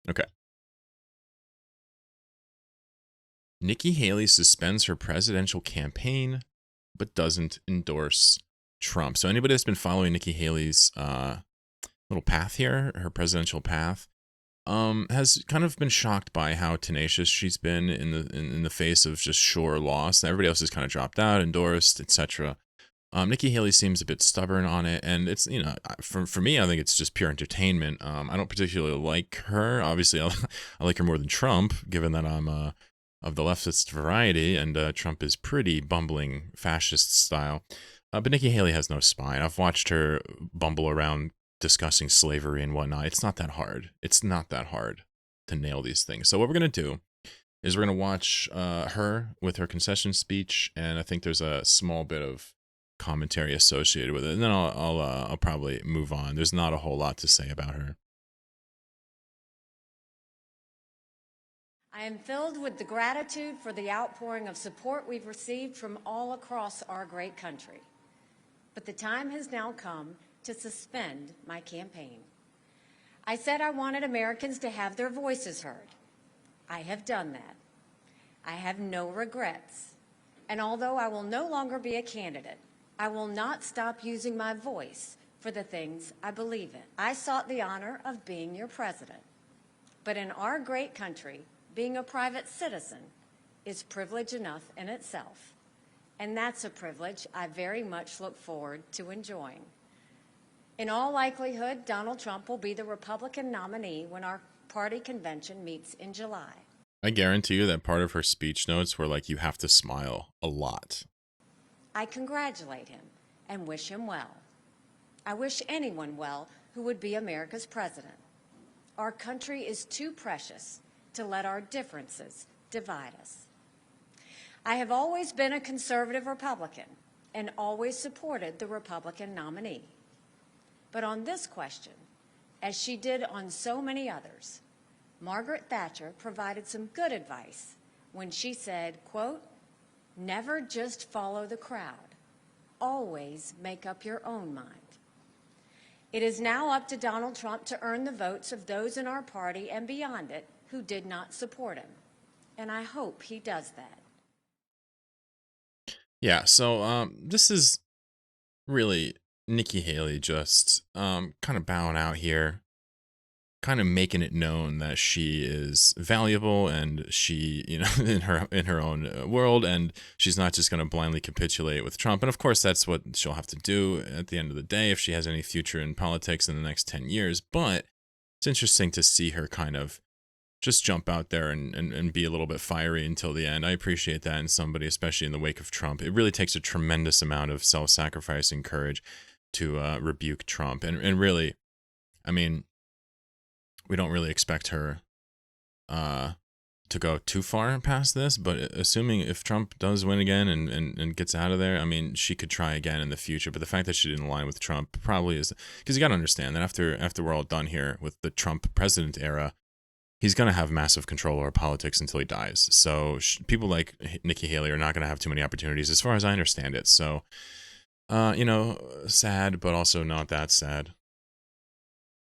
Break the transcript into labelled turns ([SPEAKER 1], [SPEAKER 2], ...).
[SPEAKER 1] Okay. Nikki Haley suspends her presidential campaign, but doesn't endorse Trump. So anybody that's been following Nikki Haley's little path here, her presidential path, has kind of been shocked by how tenacious she's been in the face of just sure loss. Everybody else has kind of dropped out, endorsed, etc. Nikki Haley seems a bit stubborn on it, and it's for me, I think it's just pure entertainment. I don't particularly like her. Obviously, I like her more than Trump, given that I'm of the leftist variety, and Trump is pretty bumbling fascist style. But Nikki Haley has no spine. I've watched her bumble around discussing slavery and whatnot. It's not that hard. It's not that hard to nail these things. So what we're gonna do is we're gonna watch her with her concession speech, and I think there's a small bit of commentary associated with it, and then I'll probably move on. There's not a whole lot to say about her.
[SPEAKER 2] I am filled with the gratitude for the outpouring of support we've received from all across our great country. But the time has now come to suspend my campaign. I said I wanted Americans to have their voices heard. I have done that. I have no regrets. And although I will no longer be a candidate, I will not stop using my voice for the things I believe in. I sought the honor of being your president. But in our great country, being a private citizen is privilege enough in itself. And that's a privilege I very much look forward to enjoying. In all likelihood, Donald Trump will be the Republican nominee when our party convention meets in July.
[SPEAKER 1] I guarantee you that part of her speech notes were like, you have to smile a lot.
[SPEAKER 2] I congratulate him and wish him well. I wish anyone well who would be America's president. Our country is too precious to let our differences divide us. I have always been a conservative Republican and always supported the Republican nominee. But on this question, as she did on so many others, Margaret Thatcher provided some good advice when she said, quote, "Never just follow the crowd. Always make up your own mind." It is now up to Donald Trump to earn the votes of those in our party and beyond it who did not support him. And I hope he does that.
[SPEAKER 1] Yeah, so this is really Nikki Haley just kind of bowing out here, kind of making it known that she is valuable and she, in her own world, and she's not just going to blindly capitulate with Trump. And of course, that's what she'll have to do at the end of the day if she has any future in politics in the next 10 years. But it's interesting to see her kind of just jump out there and be a little bit fiery until the end. I appreciate that in somebody, especially in the wake of Trump. It really takes a tremendous amount of self-sacrificing courage to rebuke Trump. And really, I mean, we don't really expect her to go too far past this, but assuming if Trump does win again and gets out of there, I mean, she could try again in the future. But the fact that she didn't align with Trump probably is because you got to understand that after we're all done here with the Trump president era, he's going to have massive control over politics until he dies. So people like Nikki Haley are not going to have too many opportunities, as far as I understand it. So, sad, but also not that sad.